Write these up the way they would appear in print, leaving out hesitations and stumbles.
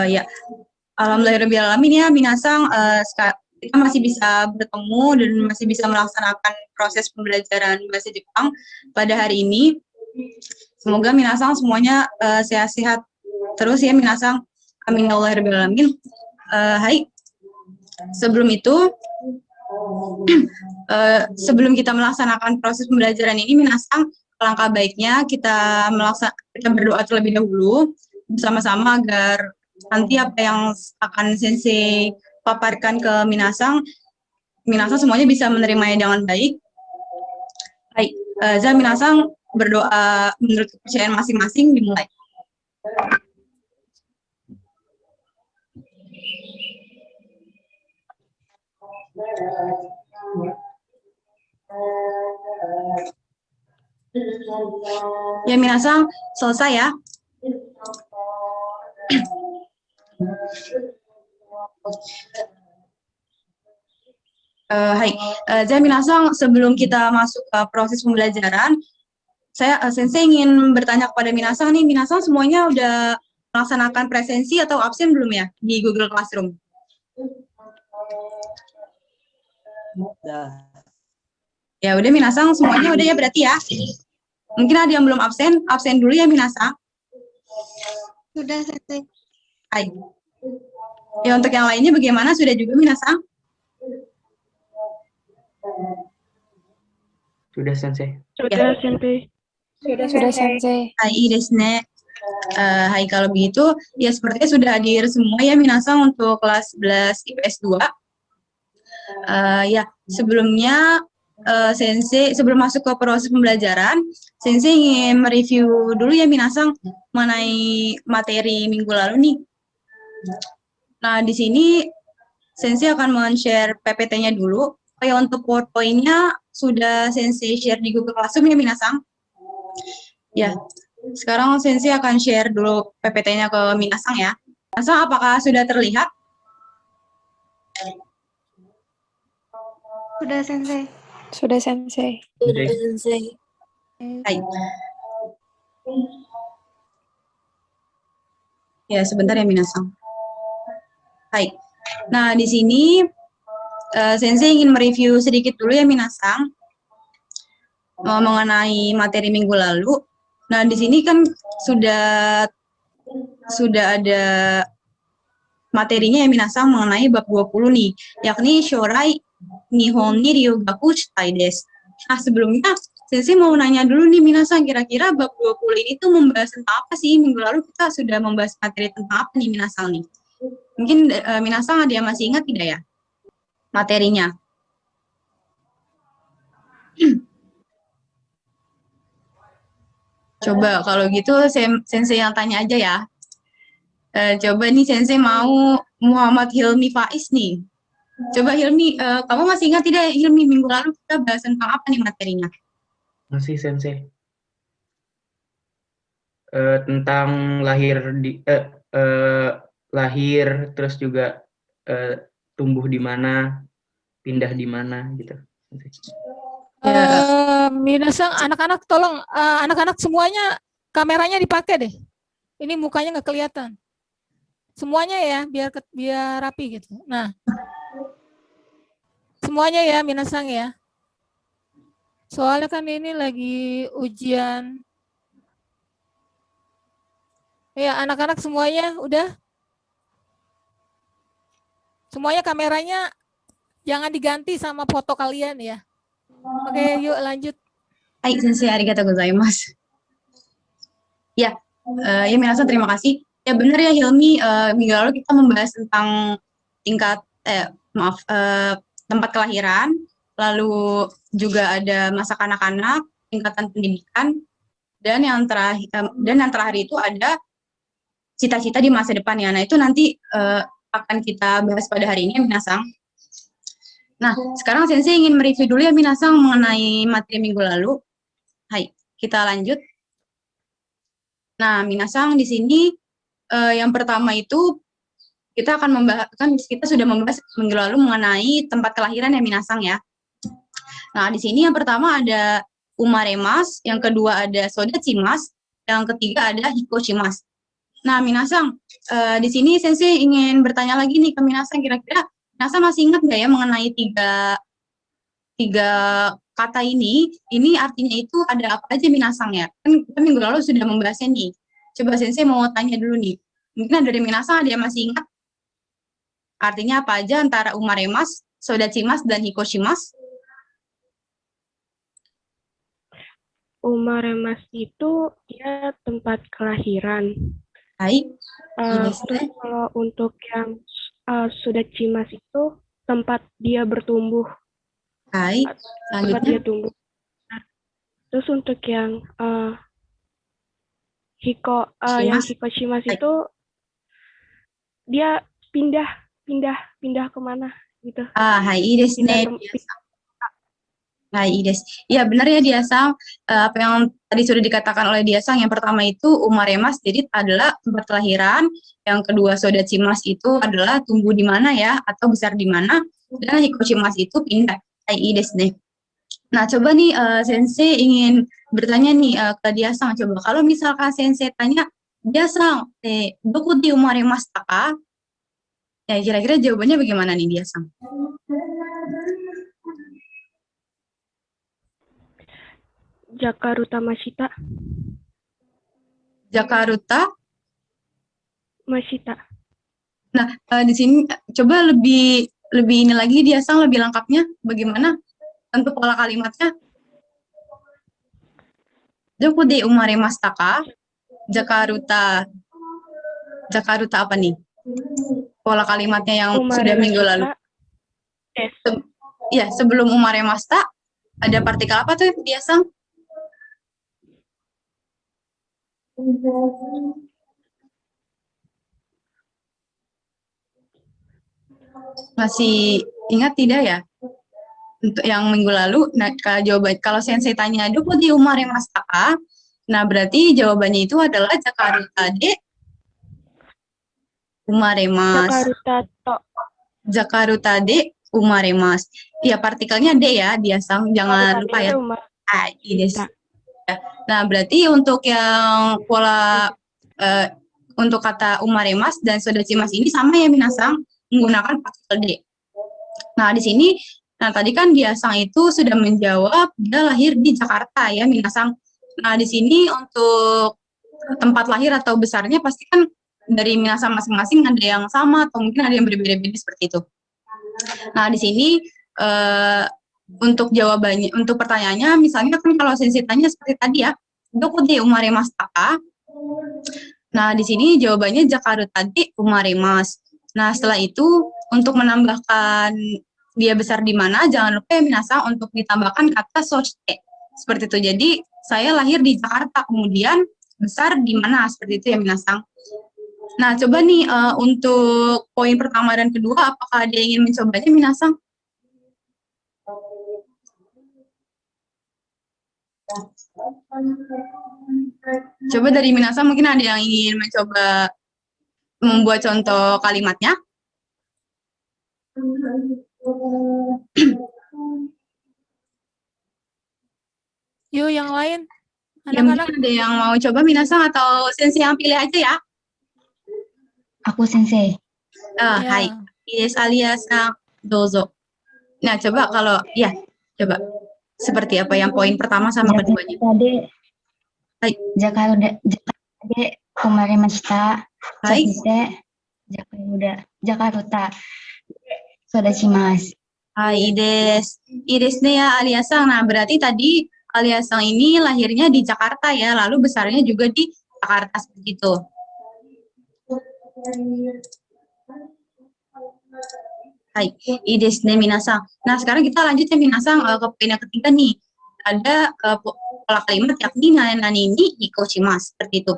Ya, alhamdulillahirobbilalamin ya minasang, kita masih bisa bertemu dan masih bisa melaksanakan proses pembelajaran bahasa Jepang pada hari ini. Semoga minasang semuanya sehat-sehat terus ya minasang. Amin ya Allahirobbilalamin. Hai, sebelum itu sebelum kita melaksanakan proses pembelajaran ini minasang, langkah baiknya kita berdoa terlebih dahulu bersama-sama agar nanti apa yang akan sensei paparkan ke minasang semuanya bisa menerimanya dengan baik. Baik, minasang berdoa menurut kepercayaan masing-masing dimulai. Ya minasang, selesai ya. Hai, minasang, sebelum kita masuk ke proses pembelajaran, Sensei ingin bertanya kepada minasang nih, minasang semuanya udah melaksanakan presensi atau absen belum ya di Google Classroom? Ya udah minasang semuanya udah ya berarti ya. Mungkin ada yang belum absen dulu ya minasang. Sudah, Sensei. Hai. Ya untuk yang lainnya bagaimana, sudah juga minasang? Sudah, Sensei. Sudah, Sensei. Sudah, Sensei. Hai, desne. Hai, kalau begitu, ya sepertinya sudah hadir semua ya minasang untuk kelas 11 IPS 2. Ya, sebelumnya Sensei, sebelum masuk ke proses pembelajaran, Sensei ingin mereview dulu ya minasang mengenai materi minggu lalu nih. Nah, di sini Sensei akan men-share PPT-nya dulu. Kayak untuk PowerPoint-nya sudah Sensei share di Google Classroom ya minasang. Ya, sekarang Sensei akan share dulu PPT-nya ke minasang ya. Minasang, apakah sudah terlihat? Sudah, Sensei. Sudah, Sensei. Sudah, Sensei. Baik. Ya, sebentar ya minasang. Baik. Nah, di sini Sensei ingin mereview sedikit dulu ya minasang mengenai materi minggu lalu. Nah, di sini kan sudah ada materinya ya minasang mengenai bab 20 nih, yakni Shorai Nihon ni Ryugaku Shitai desu. Nah, sebelumnya Sensei mau nanya dulu nih minasang, kira-kira bab 20 ini tuh membahas tentang apa sih? Minggu lalu kita sudah membahas materi tentang apa nih minasang nih? Mungkin minasang ada yang masih ingat tidak ya materinya? Coba kalau gitu Sensei yang tanya aja ya. Coba nih Sensei mau Muhammad Hilmi Faiz nih. Coba Hilmi, kamu masih ingat tidak Hilmi minggu lalu kita bahas tentang apa nih materinya? masih, Sensei. Tentang lahir, terus juga tumbuh di mana, pindah di mana gitu. Minasang, anak-anak tolong, anak-anak semuanya kameranya dipakai deh. Ini mukanya nggak kelihatan. Semuanya ya, biar rapi gitu. Nah, semuanya ya minasang ya. Soalnya kan ini lagi ujian. Ya, anak-anak semuanya udah. Semuanya kameranya jangan diganti sama foto kalian ya. Oke, yuk lanjut. Hai, Sensei, arigatou gozaimasu. Ya, ya minasang terima kasih. Ya benar ya Hilmi, minggu lalu kita membahas tentang tempat kelahiran, lalu juga ada masa kanak-kanak, tingkatan pendidikan, dan yang terakhir itu ada cita-cita di masa depan ya. Nah, itu nanti akan kita bahas pada hari ini ya minasang. Nah, sekarang Sensei ingin mereview dulu ya minasang mengenai materi minggu lalu. Hai, kita lanjut. Nah, minasang di sini yang pertama itu kita sudah membahas minggu lalu mengenai tempat kelahiran ya minasang ya. Nah, di sini yang pertama ada umaremas, yang kedua ada sodachimas, yang ketiga ada hikoshimas. Nah, Minasang, di sini Sensei ingin bertanya lagi nih ke Minasang, kira-kira Minasang masih ingat nggak ya mengenai tiga kata ini artinya itu ada apa aja Minasang ya? Kan kita minggu lalu sudah membahasnya nih. Coba Sensei mau tanya dulu nih. Mungkin dari Minasang ada yang masih ingat artinya apa aja antara umaremas, sodachimasu, dan hikoshimasu? Umaremas itu dia tempat kelahiran. Baik. Terus kalau untuk yang Sodachimasu itu tempat dia bertumbuh. Baik. Tempat dia Selanjutnya. tumbuh. Nah, terus untuk yang Hikoshimasu itu dia pindah kemana gitu. Hai desu ne. Hai desu. Ya benar ya Diasang, apa yang tadi sudah dikatakan oleh Diasang, yang pertama itu umaremas, jadi adalah tempat kelahiran, yang kedua sodachimasu itu adalah tumbuh di mana ya, atau besar di mana, dan hikoshimasu itu pindah. Hai desu ne. Nah, coba nih Sensei ingin bertanya nih ke Diasang, coba kalau misalkan Sensei tanya, Diasang, doko de umaremasu ka? Ya, kira-kira jawabannya bagaimana nih Diasang? Jakarta Mashita. Jakarta Mashita. Nah, di sini coba lebih ini lagi Diasang, lebih lengkapnya bagaimana untuk pola kalimatnya? Doko de umaremasu ka? Jakarta apa nih? Pola kalimatnya yang sudah minggu lalu. Ya, sebelum umaremasu ada partikel apa tuh Diasang? Masih ingat tidak ya? Untuk yang minggu lalu, nah jawaban kalau Sensei tanya doko de umaremasu ka? Nah, berarti jawabannya itu adalah Jakarta de umaremasu. Jakarta de umaremasu. Ya, partikelnya D ya, Diasang, jangan lupa ya. Desu. Nah, berarti untuk yang pola untuk kata umaremas dan sodachimasu ini sama ya Minasang, menggunakan partikel D. Nah, di sini, nah tadi kan Diasang itu sudah menjawab dia lahir di Jakarta ya Minasang. Nah, di sini untuk tempat lahir atau besarnya pasti kan dari Minasang masing-masing ada yang sama atau mungkin ada yang berbeda-beda seperti itu. Nah, di sini untuk jawabannya, untuk pertanyaannya, misalnya kan kalau Sensei tanya seperti tadi ya, doko de umaremasu ka? Nah, di sini jawabannya Jakarta de umaremasu. Nah, setelah itu untuk menambahkan dia besar di mana, jangan lupa ya Minasang untuk ditambahkan kata soshite. Seperti itu. Jadi, saya lahir di Jakarta, kemudian besar di mana, seperti itu ya Minasang. Nah, coba nih untuk poin pertama dan kedua, apakah ada yang ingin mencobanya Minasang? Coba dari Minasang mungkin ada yang ingin mencoba membuat contoh kalimatnya. Yuk yang lain. Ya, mungkin ada yang mau coba Minasang atau Sensei yang pilih aja ya. Aku Sensei. Hai, yes alias dozo. Nah, coba kalau ya, coba seperti apa yang poin pertama sama keduanya? Hai. Jakarta de umaremashita. Hai. Jakarta. Sodachimasu. Hai, Ides ne ya aliasang. Nah, berarti tadi aliasang ini lahirnya di Jakarta ya, lalu besarnya juga di Jakarta seperti itu. Hai, Ides ne minasang. Nah, sekarang kita lanjut ya minasang ke poin yang ketiga nih. Ada pola kalimat yakni nani ni hikoshimasu seperti itu.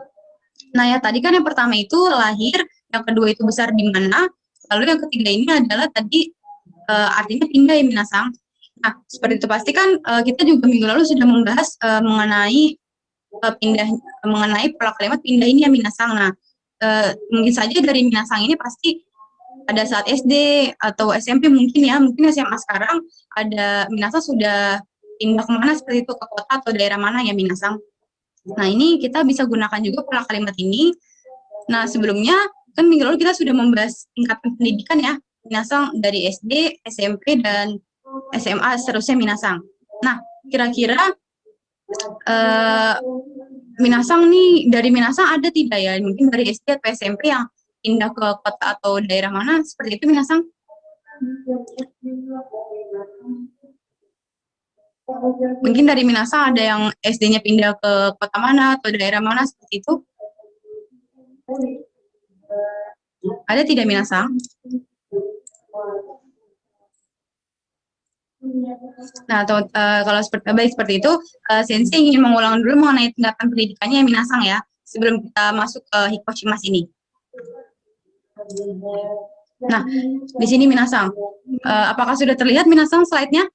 Nah, ya tadi kan yang pertama itu lahir, yang kedua itu besar di mana, lalu yang ketiga ini adalah tadi artinya pindah ya minasang. Nah, seperti itu pasti kan kita juga minggu lalu sudah membahas mengenai mengenai pola kalimat pindah ini ya minasang. Nah, mungkin saja dari minasang ini pasti pada saat SD atau SMP mungkin ya, mungkin SMA sekarang ada minasang sudah pindah kemana seperti itu, ke kota atau daerah mana ya minasang. Nah, ini kita bisa gunakan juga pola kalimat ini Nah, sebelumnya kan minggu lalu kita sudah membahas tingkatan pendidikan ya, minasang dari SD, SMP, dan SMA seterusnya minasang. Nah, kira-kira minasang nih, dari minasang ada tidak ya, mungkin dari SD atau SMP yang pindah ke kota atau daerah mana, seperti itu minasang? Mungkin dari minasang ada yang SD-nya pindah ke kota mana atau daerah mana, seperti itu? Ada tidak minasang? Nah, kalau seperti itu, Sensei ingin mengulang dulu mengenai tingkatan pendidikannya minasang ya, sebelum kita masuk ke Hikoshimas ini. Nah, di sini minasang, apakah sudah terlihat minasang slide-nya?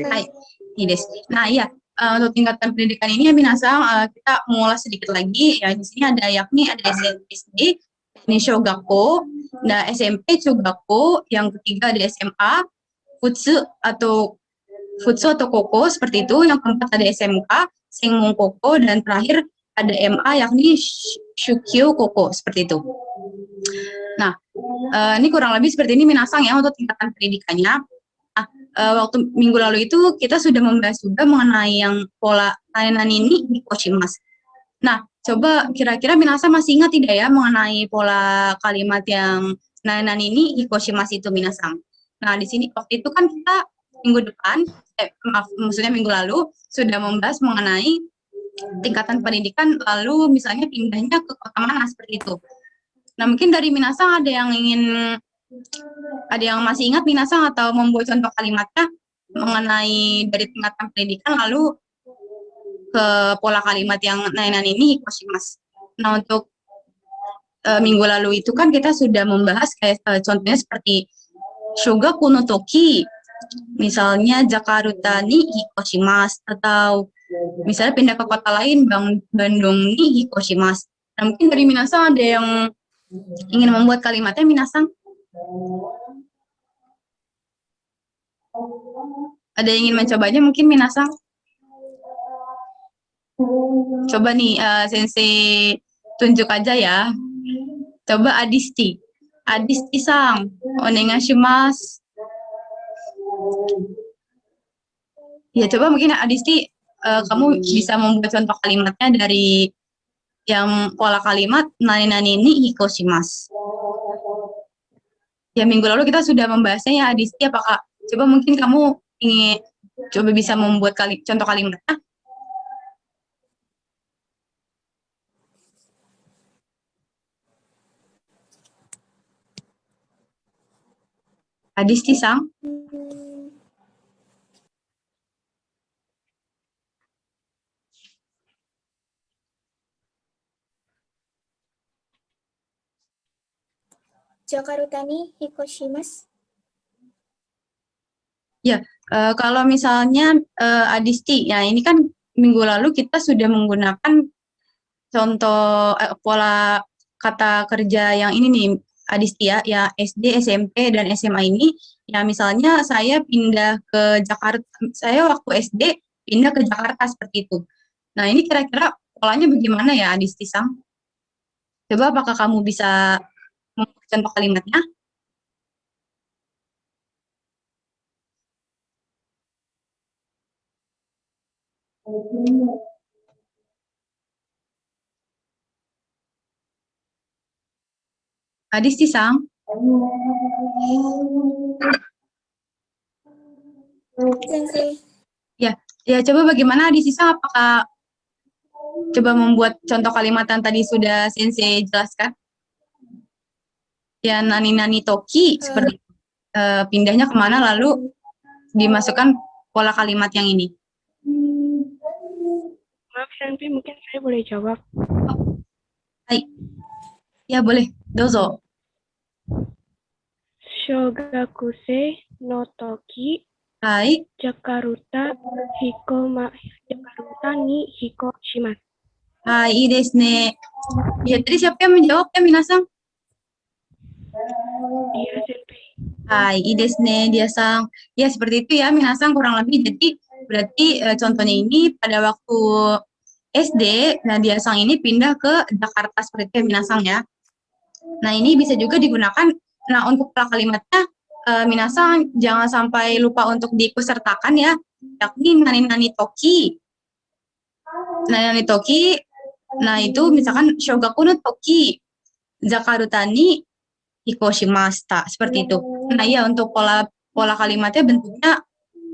Hai, nah iya, untuk tingkatan pendidikan ini ya minasang, kita mengulas sedikit lagi ya. Di sini ada yakni ada SD, ini Shogakko, nah SMP Chogakko, yang ketiga ada SMA, Futsu atau Koko seperti itu, yang keempat ada SMK, Sengmon Koko, dan terakhir ada MA yakni Shukyo Koko seperti itu. Nah, ini kurang lebih seperti ini minasang ya untuk tingkatan pendidikannya. Nah, waktu minggu lalu itu kita sudah membahas juga mengenai yang pola layanan ini di Hikoshimas. Nah, coba kira-kira minasang masih ingat tidak ya mengenai pola kalimat yang layanan ini Hikoshimas itu minasang. Nah, di sini waktu itu kan kita minggu depan, maksudnya minggu lalu sudah membahas mengenai tingkatan pendidikan, lalu misalnya pindahnya ke kota mana seperti itu. Nah, mungkin dari minasang ada yang masih ingat minasang atau membuat contoh kalimatnya mengenai dari tingkatan pendidikan lalu ke pola kalimat yang layanan ini Hikoshimas. Nah, untuk minggu lalu itu kan kita sudah membahas kayak contohnya seperti Shogaku no Toki, misalnya Jakarta ni Hikoshimas, atau misalnya pindah ke kota lain Bandung ni Hikoshimas. Nah, mungkin dari minasang ada yang ingin membuat kalimatnya minasang? Ada yang ingin mencobanya mungkin minasang? Coba nih, Sensei tunjuk aja ya. Coba Adisti. Adisti-sang, onegashimasu. Ya, coba mungkin Adisti, kamu bisa membuat contoh kalimatnya dari yang pola kalimat nani-nani ni Hikoshimasu. Ya, minggu lalu kita sudah membahasnya ya, Adisti. Apakah coba mungkin kamu ingin coba bisa membuat contoh kalimatnya? Adisti-sang? Jakarta ni Hikoshimasu. Ya, kalau misalnya Adisti, ya ini kan minggu lalu kita sudah menggunakan contoh pola kata kerja yang ini nih, Adisti ya, SD, SMP, dan SMA ini, ya misalnya saya pindah ke Jakarta, saya waktu SD pindah ke Jakarta seperti itu. Nah, ini kira-kira polanya bagaimana ya, Adisti-sang? Coba apakah kamu bisa membuat contoh kalimatnya? Adisti-sang? Sensei. Ya coba bagaimana Adisti-sang, apakah coba membuat contoh kalimat yang tadi sudah Sensei jelaskan? Ya, nani-nani toki, seperti pindahnya kemana, lalu dimasukkan pola kalimat yang ini. Maaf, Sensei, mungkin saya boleh jawab. Hai. Ya, boleh. Dozo. Shogakuse no Toki, Hai. Jakarta ni Hikoshimasu. Hai, ii desu ne. Ya, tadi siapa yang menjawab ya, minasang? Iya, Sensei. Hai, ii desu ne, dia-sang. Ya, seperti itu ya, minasang kurang lebih. Jadi, berarti contohnya ini pada waktu SD, Nadia Sang ini pindah ke Jakarta seperti itu ya minasang ya. Nah, ini bisa juga digunakan. Nah, untuk pola kalimatnya, minasang jangan sampai lupa untuk diikutsertakan ya, yakni nani toki. Nani toki, nah itu misalkan shogaku no toki, Jakarta ni hikoshimashita, seperti itu. Nah, iya untuk pola kalimatnya bentuknya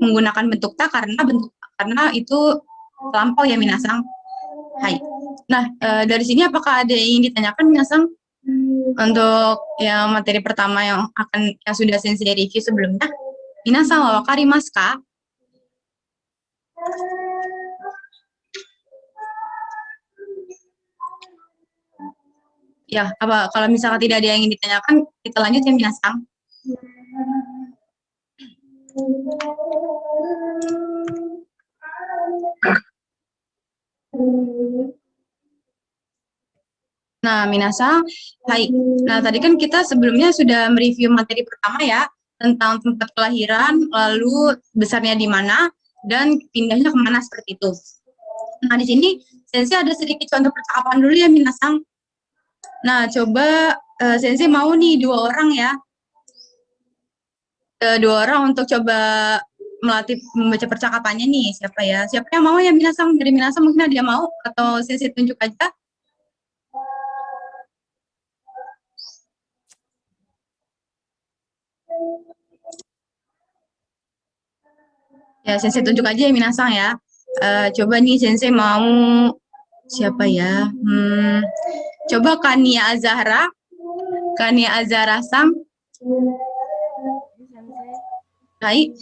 menggunakan bentuk ta karena itu lampau ya minasang. Hai. Nah, dari sini apakah ada yang ingin ditanyakan minasang? Untuk yang materi pertama yang sudah sensei review sebelumnya, minasang wa wakarimasu ka? Ya, kalau misalkan tidak ada yang ingin ditanyakan, kita lanjut ya minasang. Nah, minasang, hai. Nah, tadi kan kita sebelumnya sudah mereview materi pertama ya, tentang tempat kelahiran, lalu besarnya di mana, dan pindahnya kemana seperti itu. Nah, di sini sensei ada sedikit contoh percakapan dulu ya, minasang. Nah, coba sensei mau nih 2 orang ya. 2 orang untuk coba melatih membaca percakapannya nih. Siapa ya? Siapa yang mau ya minasang? Dari minasang mungkin ada yang mau? Atau sensei tunjuk aja? Ya, sensei tunjuk aja ya minasang ya. Coba nih sensei mau siapa ya? Coba Kania Azahra. Kania Azahra sang. Hai.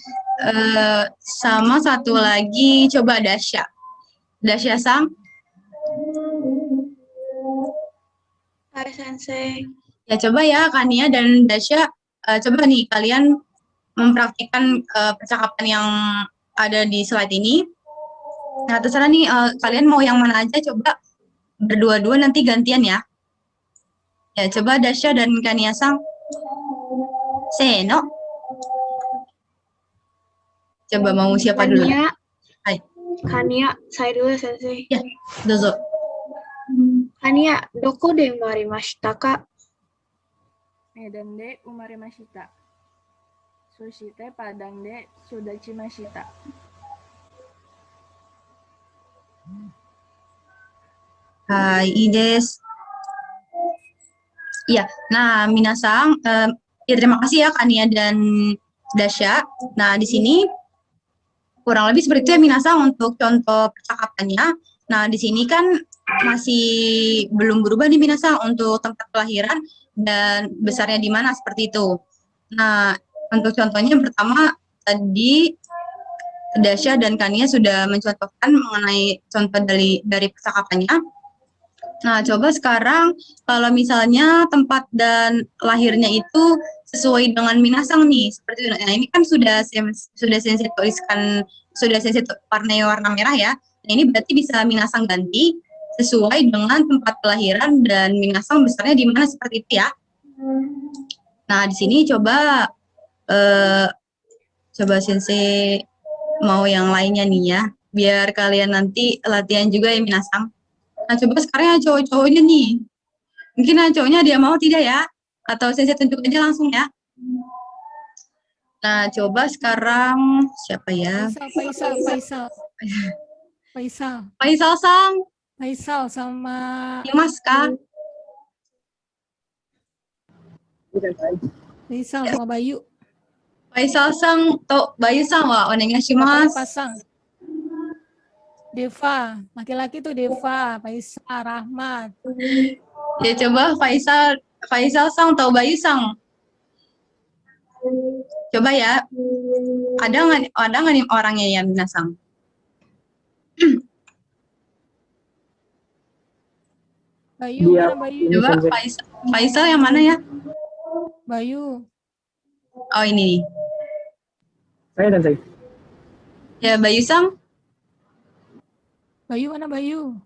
Sama satu lagi coba Dasya. Dasya sang. Hai Sensei. Ya coba ya Kania dan Dasya, coba nih kalian mempraktikkan percakapan yang ada di slide ini. Nah, terserah nih kalian mau yang mana aja, coba berdua-dua nanti gantian ya. Ya, coba Dasya dan Kania sang. Seno. Coba mau siapa dulu? Hai. Kania, saya dulu Sensei. Ya, dozo. Kania, doko de umarimashita ka? Medan de umarimashita. Sushite Padang de sudachimashita. Hai, Ides. Iya, nah minasang, ya terima kasih ya Kania dan Dasya. Nah, di sini kurang lebih seperti itu ya minasang untuk contoh percakapannya. Nah, di sini kan masih belum berubah nih minasang untuk tempat kelahiran dan besarnya di mana seperti itu. Nah, untuk contohnya yang pertama tadi Dasya dan Kania sudah mencontohkan mengenai contoh dari percakapannya. Nah, coba sekarang kalau misalnya tempat dan lahirnya itu sesuai dengan minasang nih, seperti itu. Nah, ini kan sudah sensei tuliskan, sudah sensei warnai warna merah ya. Nah, ini berarti bisa minasang ganti sesuai dengan tempat kelahiran dan minasang besarnya di mana seperti itu ya. Nah, di sini coba sensei mau yang lainnya nih ya, biar kalian nanti latihan juga ya minasang. Nah, coba sekarang yang cowok-cowoknya nih. Mungkin yang cowoknya dia mau tidak ya? Atau sensei tunjuk aja langsung ya? Nah, coba sekarang siapa ya? Faisal sang. Faisal sama Dimas kah? Faisal sama Bayu. Faisal sang to Bayu sang wa onegashimasu. Pasang. Deva, laki-laki tuh Deva, Faisal, Rahmat. Ya coba Faisal sang atau Bayu sang. Coba ya. Ada nggak nih orangnya yang minasang? Bayu, mana Bayu? Coba Faisal yang mana ya? Bayu. Oh, ini nih. Saya dan saya. Ya, Bayu sang. Bayu mana Bayu?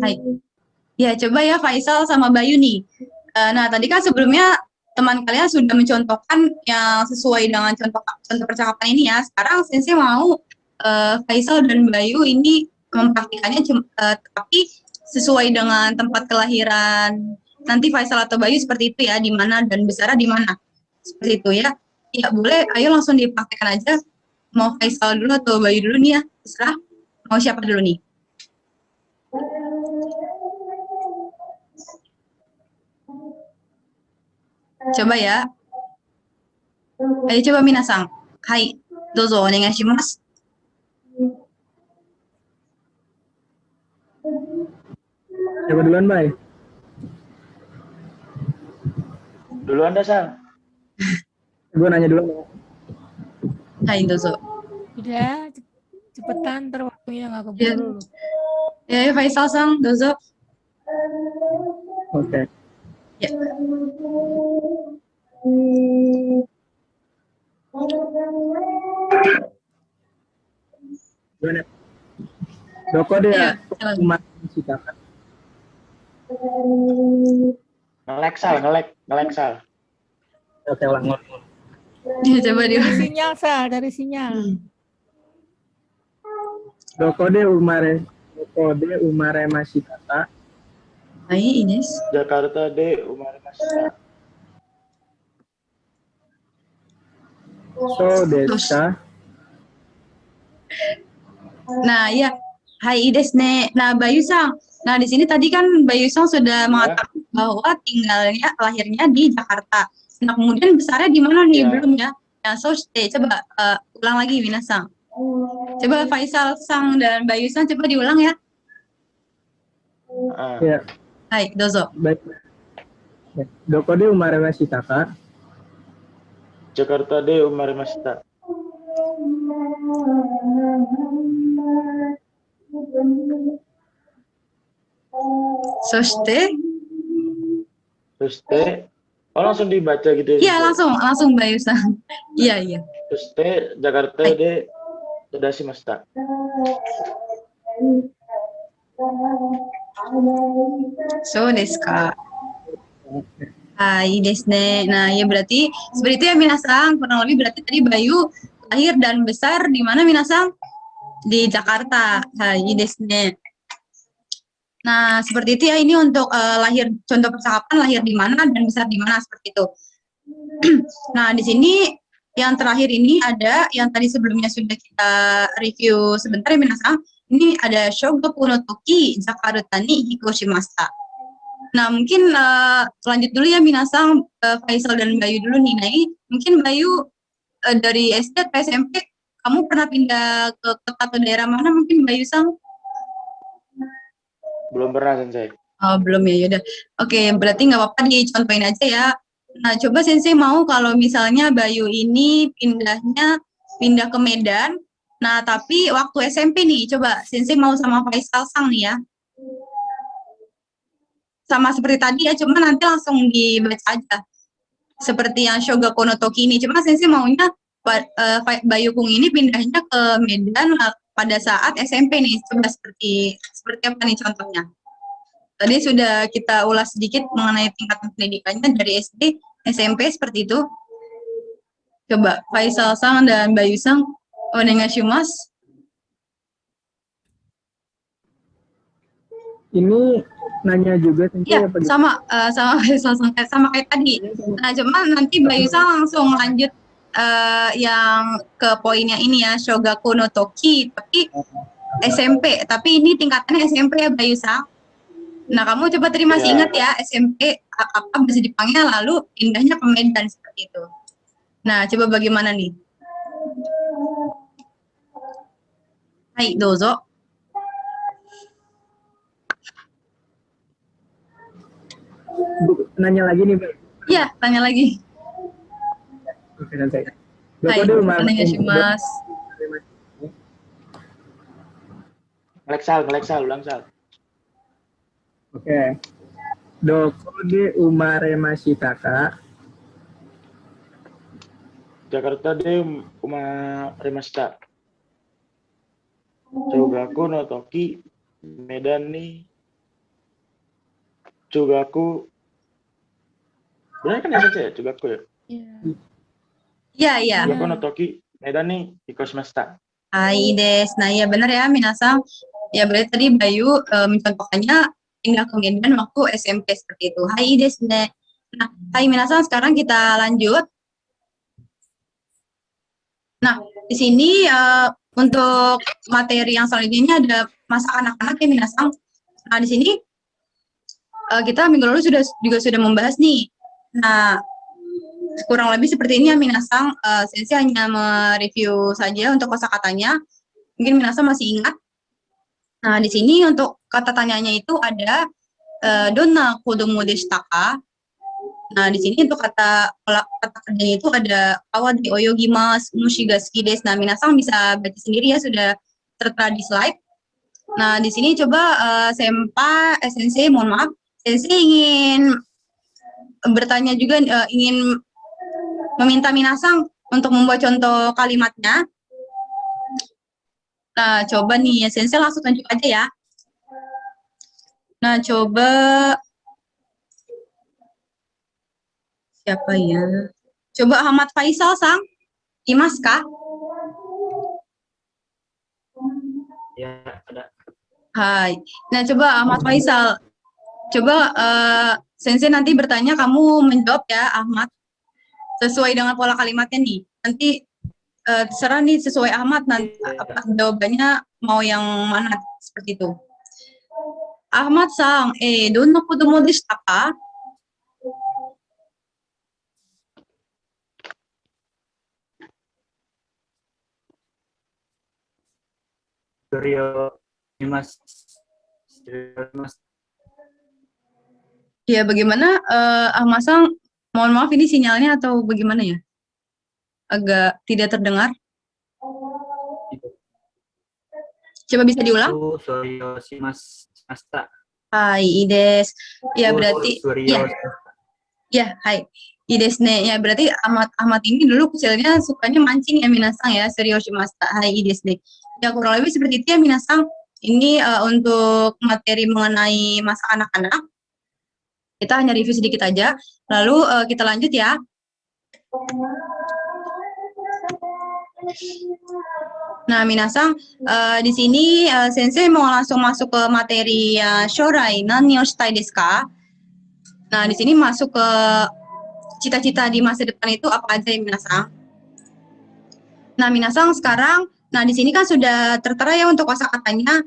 Hai. Ya, coba ya Faisal sama Bayu nih. Nah, tadi kan sebelumnya teman kalian sudah mencontohkan yang sesuai dengan contoh percakapan ini ya. Sekarang sensei mau Faisal dan Bayu ini mempraktikannya tapi sesuai dengan tempat kelahiran nanti Faisal atau Bayu seperti itu ya, di mana dan besarnya di mana. Seperti itu ya. Ya boleh, ayo langsung dipraktikkan aja. Mau Faisal dulu atau Bayu dulu nih ya, terserah. Mau siapa dulu nih? Coba ya. Ayo coba minasang. Hai, dozo onegaishimasu. Siapa duluan, Bay? Duluan dah, Sal. Gue nanya dulu. Hai, dozo. Udah, cepetan, ntar waktunya nggak keburu Ya. lu. Ya, Faisal sang, dozo. Oke. Ya. Gimana? Doko deh Iya, ya. silakan. Umat Mashitaka. Ngelek, Sal. Oke, ulang. Ya, coba dia. Dari sinyal, Sal, dari sinyal. Doko deh Umare Mashitaka. Hai, Ines. Jakarta de Umarimashita. So deska. Nah, ya. Hai, Ides, ne. Nah, Bayu sang. Nah, di sini tadi kan Bayu sang sudah mengatakan bahwa lahirnya di Jakarta. Nah, kemudian besarnya di mana nih? Ya. Belum ya. Nah, so coba ulang lagi, Minasang. Coba Faisal sang dan Bayu sang coba diulang ya. Ya, Hai, dozo. baik. Ya. Doko deh Umare Mashitaka. Jakarta de Umarimashita. Soste. Terus langsung dibaca gitu ya? Iya, langsung Bayu sang. Iya, iya. Terus Jakarta de Todashimashita. So desu ka. Hai desu ne. Nah, ya berarti seperti itu ya Minasang. Kurang lebih berarti tadi Bayu lahir dan besar di mana Minasang? Di Jakarta. Hai desu ne. Nah, seperti itu ya ini untuk lahir contoh percakapan lahir di mana dan besar di mana seperti itu. Nah, di sini yang terakhir ini ada yang tadi sebelumnya sudah kita review sebentar ya Minasang. Ini ada Shogoku no Toki Jakarta ni Hikoshimashita. Nah, mungkin lanjut dulu ya Minasang, Faisal dan Bayu dulu nih. Nah, ini mungkin Bayu dari SD atau SMP kamu pernah pindah ke kota atau daerah mana mungkin Bayu sang? Belum pernah, Sensei. Oh, belum ya, yaudah. Oke, berarti nggak apa-apa dicontohin aja ya. Nah, coba Sensei mau kalau misalnya Bayu ini pindah ke Medan. Nah, tapi waktu SMP nih, coba Sensei mau sama Faisal sang nih ya. Sama seperti tadi ya, cuma nanti langsung dibaca aja. Seperti yang Shogaku no Toki ini. Cuma Sensei maunya Bayu Kung ini pindahnya ke Medan pada saat SMP nih. Coba seperti apa nih contohnya? Tadi sudah kita ulas sedikit mengenai tingkatan pendidikannya dari SD, SMP seperti itu. Coba Faisal sang dan Bayu sang, onegaishimasu. Ini nanya juga Iya, sama Faisal sang sama kayak tadi. Nah, cuma nanti Bayu sang langsung lanjut yang ke poinnya ini ya, Shogaku no Toki, tapi SMP, tapi ini tingkatannya SMP ya Bayu sang. Nah, kamu coba tadi masih ingat ya SMP apa bahasa Jepangnya lalu pindahnya ke Medan seperti itu. Nah, coba bagaimana nih? Hai, dozo. Nanya lagi nih, Bay. Iya, tanya lagi. Oke, Sensei. Hai, Doko deh Umare onegaishimasu. Ngelek Sal, ulang Sal. Oke. Doko de Umare Mashitaka. Jakarta de Umarimashita. Shogaku no Toki Medan ni Chugaku. Benar kan ya Sensei ya? Chugaku ya? Iya, iya. Chugaku no Toki Medan ni Hikoshimashita. Hai des. Nah ya benar ya minasang. Ya berarti tadi Bayu mencontohkannya pindah ke Medan waktu SMP seperti itu. Hai des. Nah, hai minasang, sekarang kita lanjut. Nah, di sini untuk materi yang selanjutnya ada masa anak-anak ya minasang. Nah, di sini kita minggu lalu juga sudah membahas nih. Nah, kurang lebih seperti ini ya minasang. Sensei hanya mereview saja untuk kosakatanya. Mungkin minasang masih ingat. Nah, di sini untuk kata tanyanya itu ada donna kodomo deshita ka? Nah, di sini untuk kata kerjanya itu ada kawadi oyogimasu, mushi ga suki desu. Nah, minasang bisa baca sendiri ya, sudah tertera di slide. Nah, di sini coba sensei, mohon maaf, sensei ingin bertanya juga, ingin meminta minasang untuk membuat contoh kalimatnya. Nah, coba nih, sensei langsung tunjuk aja ya. Nah, coba siapa ya? Coba Ahmad Faisal, sang. Imas kah? Ya, ada. Hai. Nah, coba Ahmad Faisal. Coba sensei nanti bertanya, kamu menjawab ya, Ahmad. Sesuai dengan pola kalimatnya nih. Nanti terserah nih sesuai Ahmad, nanti apa jawabannya mau yang mana, seperti itu. Ahmad sang, donna kodomo deshita ka? Suryo Mas. Ya, bagaimana Ahmad sang? Mohon maaf, ini sinyalnya atau bagaimana ya? Agak tidak terdengar. Coba bisa diulang? Suryo Masta. Hai, Ides. Ya, berarti ya, hai. Ides ne. Ya, berarti Ahmad ini dulu kecilnya sukanya mancing ya minasang ya, serius Masta. Hai, Ides ne. Ya, kurang lebih seperti itu ya minasang. Ini untuk materi mengenai masa anak-anak. Kita hanya review sedikit aja. Lalu kita lanjut ya. Nah, minasang, di sini sensei mau langsung masuk ke materi shorai nani o shitai desu ka? Nah, di sini masuk ke cita-cita di masa depan itu apa aja ya minasang? Nah, minasang sekarang, nah di sini kan sudah tertera ya untuk kosakatanya.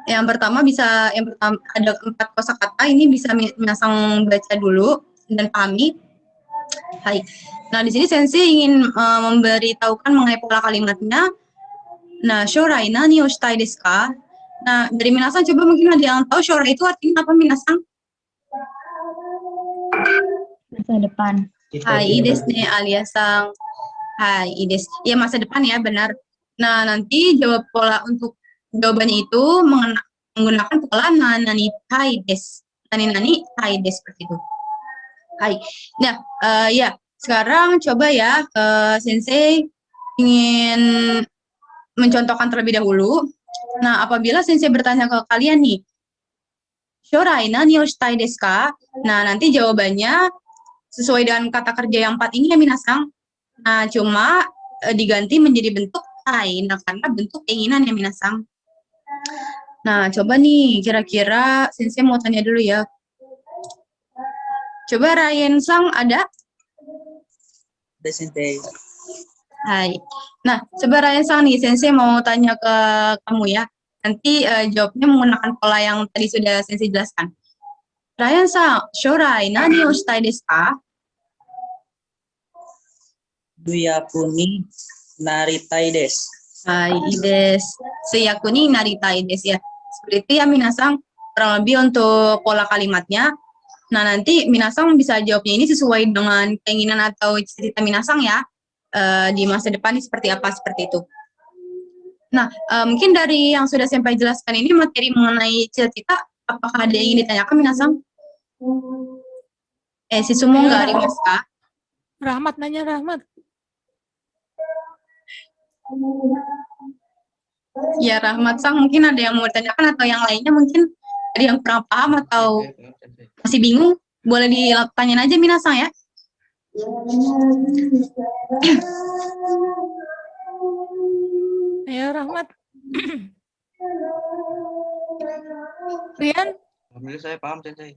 Yang pertama ada 4 kosakata, ini bisa minasang baca dulu dan pahami. Hai. Nah, di sini sensei ingin memberitahukan mengenai pola kalimatnya. Nah, shorai nani o shitai desu ka? Nah, dari minasang coba mungkin ada yang tahu shorai itu artinya apa minasang? Masa depan. Hai, ides ne alias sang. Hai, ides. Ya, masa depan ya, benar. Nah, nanti jawab pola untuk jawabannya itu menggunakan pola nani tai desu. Nani tai desu, seperti itu. Hai. Nah, ya, sekarang coba ya, sensei ingin mencontohkan terlebih dahulu. Nah, apabila sensei bertanya ke kalian nih, shorai nani o shitai desu ka? Nah, nanti jawabannya sesuai dengan kata kerja yang 4 ini ya minasang. Nah, cuma diganti menjadi bentuk tai, nah karena bentuk keinginan ya minasang. Nah, coba nih, kira-kira sensei mau tanya dulu ya. Coba Ryan sang ada? Ada sensei. Hai. Nah, coba Ryan sang nih, sensei mau tanya ke kamu ya. Nanti jawabnya menggunakan pola yang tadi sudah sensei jelaskan. Ryan sang, shorai nani o shitai desu ka? Suyaku ni naritai desu. Hai, ides. Suyaku ni naritai desu ya. Seperti itu ya minasang, kurang lebih untuk pola kalimatnya. Nah, nanti minasang bisa jawabnya ini sesuai dengan keinginan atau cita-cita minasang ya. Di masa depan ini seperti apa, seperti itu. Nah, mungkin dari yang sudah sampai jelaskan ini materi mengenai cita-cita, apakah ada yang ingin ditanyakan minasang? Si Sumo nggak arimasu ka? Rahmat nanya, Rahmat. Ya, Rahmat sang mungkin ada yang mau ditanyakan atau yang lainnya mungkin ada yang kurang paham atau masih bingung, boleh ditanyain aja minasang ya. Ayo Rahmat. Rian, Alhamdulillah saya paham, Sensei.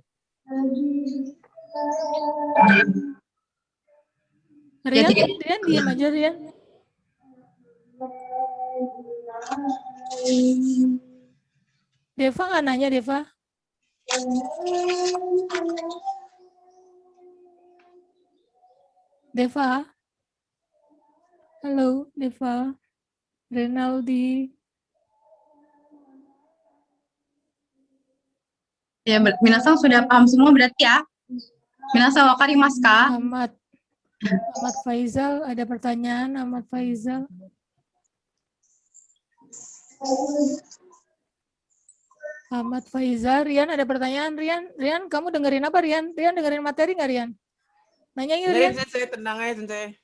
Rian, tiga. Rian diam aja Rian. Deva nggak nanya Deva? Deva, halo Deva, Renaldi. Ya, minasang sudah paham semua berarti ya. Minasang wakarimasu ka? Ahmad Faizal, ada pertanyaan Ahmad Faizal? Ahmad Faizal, Rian ada pertanyaan Rian kamu dengerin apa Rian? Rian dengerin materi nggak Rian? Nanya yuk Rian. Sensei, tenang aja, Sensei.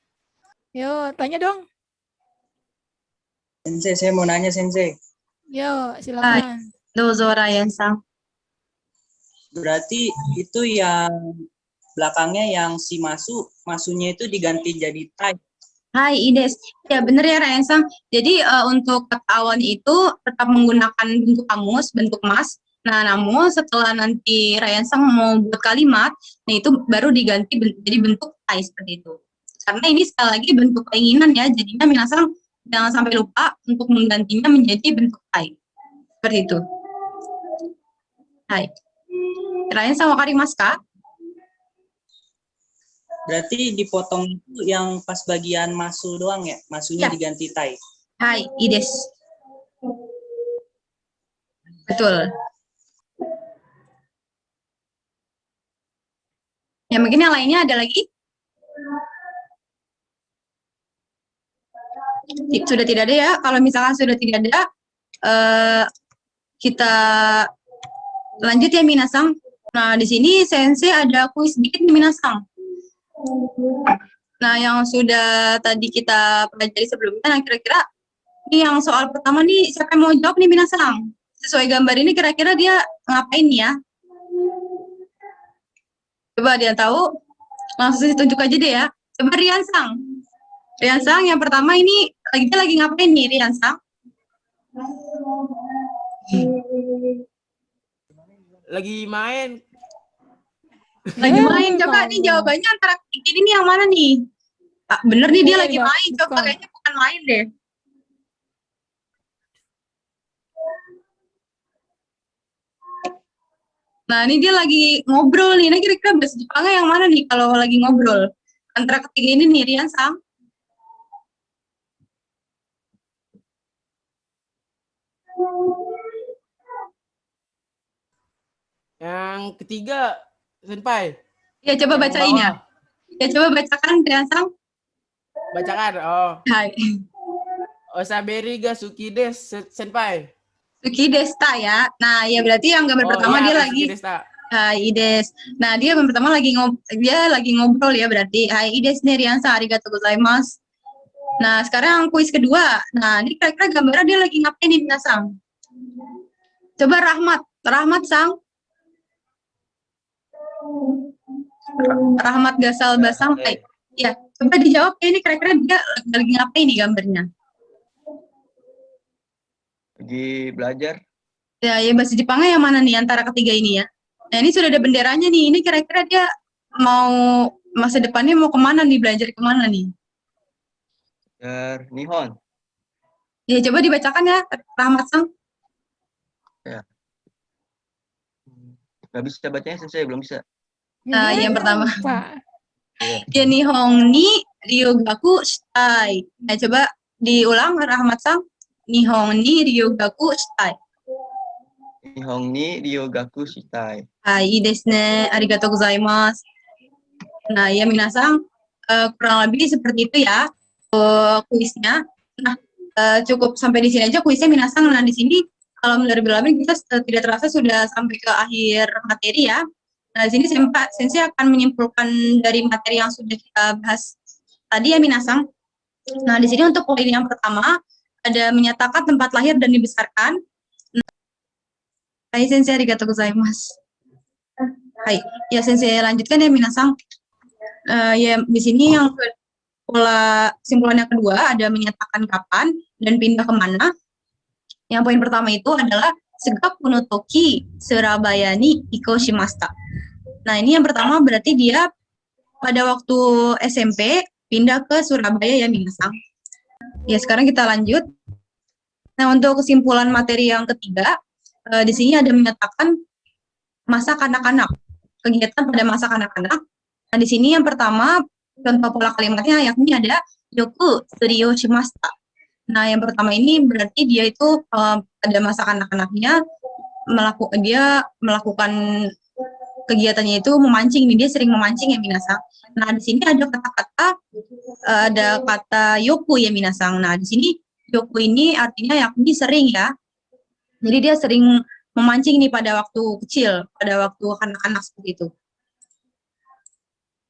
Yo, tanya dong. Sensei, saya mau nanya, Sensei. Yo, silakan. Dozo Ryan-san. Berarti itu yang belakangnya yang si masunya itu diganti jadi tai. Hai Ides, ya bener ya Ryan-san. Jadi untuk kata awalnya itu tetap menggunakan bentuk kamus, bentuk mas. Nah, namun setelah nanti Ryan-san mau buat kalimat, nah itu baru diganti jadi bentuk tai seperti itu. Karena ini sekali lagi bentuk keinginan ya, jadinya minasang jangan sampai lupa untuk menggantinya menjadi bentuk tai. Seperti itu. Hai. Ryan-san wakarimasu ka? Berarti dipotong itu yang pas bagian masu doang ya? Masunya Ya. diganti tai. Hai, Ides. Betul. Ya, mungkin yang lainnya ada lagi? Sudah tidak ada ya. Kalau misalkan sudah tidak ada, kita lanjut ya minasang. Nah, di sini Sensei ada kuis sedikit nih minasang. Nah, yang sudah tadi kita pelajari sebelumnya, nah kira-kira ini yang soal pertama nih, siapa yang mau jawab nih minasang? Sesuai gambar ini kira-kira dia ngapain ya? Coba dia tahu, langsung tunjuk aja deh ya. Coba Rian-sang. Rian-sang yang pertama ini, dia lagi ngapain nih Rian-sang? Lagi main. Lagi main, coba nih jawabannya antara ini nih yang mana nih? Ah, bener nih dia lagi main, coba kayaknya bukan main deh. Nah, ini dia lagi ngobrol nih. Nah, kira-kira bahasa Jepangnya yang mana nih kalau lagi ngobrol? Antara ketiga ini nih, Rian-sang. Yang ketiga, Senpai. Ya, coba Yang bacain ya. bawah. Ya, coba bacakan, Rian-sang. Bacakan. Oh. Hai. Osaberi ga suki desu, Senpai. Suki Desta ya. Nah, ya berarti yang gambar pertama dia lagi Hai Ides. Nah, dia yang pertama lagi ngobrol ya berarti. Hai Ides nih Rian-san, arigatou gozaimasu. Nah, sekarang kuis kedua. Nah, ini kira-kira gambarnya dia lagi ngapain nih minasang? Coba Rahmat sang. Rahmat Gasal Basang. Ya, coba dijawab ya ini kira-kira dia lagi ngapain nih gambarnya? Lagi belajar. Ya, bahasa Jepangnya yang mana nih antara ketiga ini ya? Nah, ini sudah ada benderanya nih. Ini kira-kira dia mau masa depannya mau kemana nih, belajar kemana nih? Nihon. Ya, coba dibacakan ya, Rahmat Sang. Ya. Nggak bisa bacanya, Sensei, belum bisa. Yang pertama. Pak. Ya, Nihon ni ryogaku shitai. Nah, coba diulang, Rahmat Sang. Nihon ni ryogaku shitai. Nihon ni ryogaku shitai. Hai desu ne, arigatou gozaimasu. Nah, ya minasang, kurang lebih seperti itu ya kuisnya. Nah, cukup sampai di sini aja kuisnya minasang. Nah, di sini kalau lebih kita tidak terasa sudah sampai ke akhir materi ya. Nah, di sini Sensei akan menyimpulkan dari materi yang sudah kita bahas tadi ya minasang. Nah, di sini untuk poin yang pertama ada menyatakan tempat lahir dan dibesarkan. Hai Sensei, arigatou gozaimasu. Hai, ya Sensei lanjutkan ya minasang. Ya di sini pola kesimpulan yang kedua ada menyatakan kapan dan pindah kemana. Yang poin pertama itu adalah Segaku no toki Surabaya ni ikoshimashita. Nah, ini yang pertama berarti dia pada waktu SMP pindah ke Surabaya ya minasang. Ya, sekarang kita lanjut. Nah, untuk kesimpulan materi yang ketiga, di sini ada menyatakan masa kanak-kanak, kegiatan pada masa kanak-kanak. Nah, di sini yang pertama contoh pola kalimatnya yakni ada yoku surio shimashita. Nah, yang pertama ini berarti dia itu pada masa kanak-kanaknya dia melakukan kegiatannya itu memancing. Dia sering memancing ya minasang. Nah, di sini ada kata yoku ya minasang. Nah, di sini yoku ini artinya yakni sering ya. Jadi dia sering memancing nih pada waktu kecil, pada waktu anak-anak seperti itu.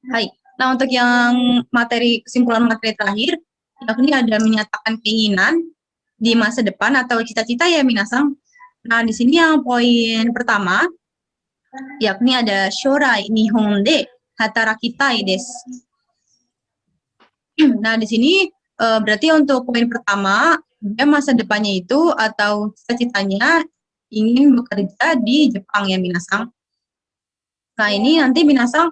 Hai. Nah, untuk yang kesimpulan materi terakhir, yakni ada menyatakan keinginan di masa depan atau cita-cita ya minasang. Nah, di sini yang poin pertama, yakni ada shorai nihon de hatarakitai desu. Nah, di sini berarti untuk poin pertama, dia masa depannya itu atau cita-citanya ingin bekerja di Jepang ya minasang. Nah, ini nanti minasang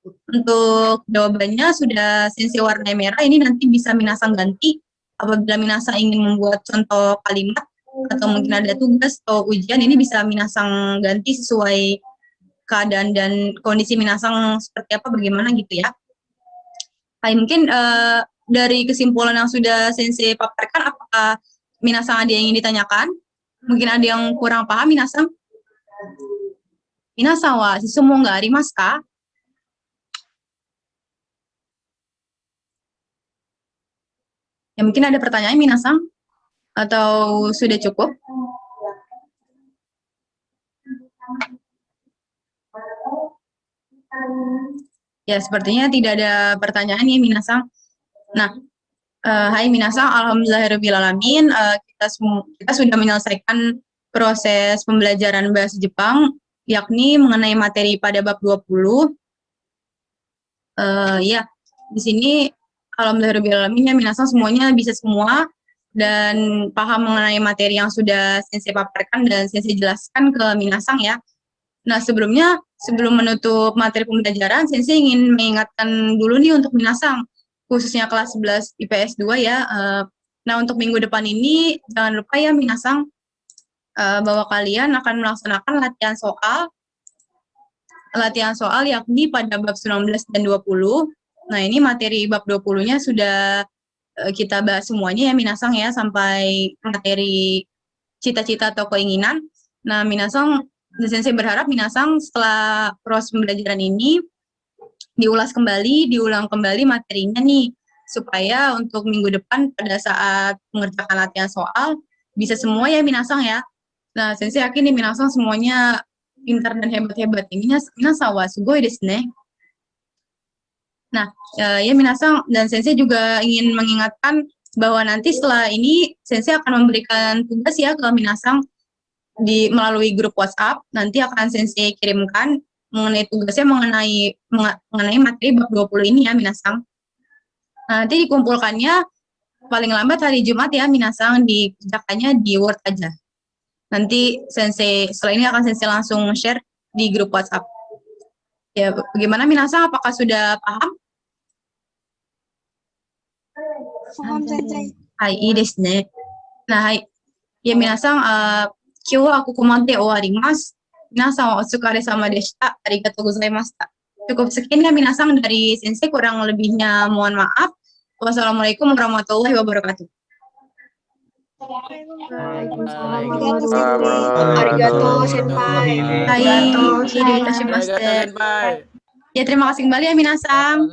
untuk jawabannya sudah sensei warna merah, ini nanti bisa minasang ganti apabila minasang ingin membuat contoh kalimat atau mungkin ada tugas atau ujian, ini bisa minasang ganti sesuai keadaan dan kondisi minasang seperti apa, bagaimana gitu ya. Hai, mungkin dari kesimpulan yang sudah sensei paparkan, apakah minasang ada yang ingin ditanyakan? Mungkin ada yang kurang paham minasang? Minasang wa shishumon ga arimasu ka? Ya, mungkin ada pertanyaan minasang? Atau sudah cukup? Ya, sepertinya tidak ada pertanyaan ya minasang. Nah, hai minasang, alhamdulillahirrahmanirrahim, kita sudah menyelesaikan proses pembelajaran bahasa Jepang, yakni mengenai materi pada bab 20. Ya, di sini alhamdulillahirrahmanirrahim ya minasang semuanya bisa semua dan paham mengenai materi yang sudah sensei paparkan dan sensei jelaskan ke minasang ya. Nah, sebelum menutup materi pembelajaran, sensei ingin mengingatkan dulu nih untuk minasang, khususnya kelas 11 IPS 2 ya. Nah, untuk minggu depan ini, jangan lupa ya minasang, bahwa kalian akan melaksanakan latihan soal yakni pada bab 19 dan 20. Nah, ini materi bab 20-nya sudah kita bahas semuanya ya minasang ya, sampai materi cita-cita atau keinginan. Nah, minasang, sensei berharap minasang setelah proses pembelajaran ini diulang kembali materinya nih, supaya untuk minggu depan pada saat mengerjakan latihan soal bisa semua ya minasang ya. Nah, sensei yakin nih minasang semuanya pintar dan hebat-hebat. Minasang wa sugoi desu ne. Nah, ya minasang dan sensei juga ingin mengingatkan bahwa nanti setelah ini sensei akan memberikan tugas ya ke minasang melalui grup WhatsApp. Nanti akan sensei kirimkan mengenai tugasnya mengenai materi bab 20 ini ya minasang. Nah, nanti dikumpulkannya paling lambat hari Jumat ya minasang, dikerjakannya di Word aja. Nanti setelah ini akan sensei langsung share di grup WhatsApp. Ya, bagaimana minasang, apakah sudah paham? Paham, sensei. Hai, desu ne. Nah, hai. Ya minasang, kyou wa kokoma de owarimasu. Minasang wa otsukaresama deshita. Arigatou gozaimashita. Cukup sekian ya minasang dari sensei, kurang lebihnya mohon maaf. Wassalamualaikum warahmatullahi wabarakatuh. Arigato, senpai. Hai, Ya, terima kasih kembali ya minasang.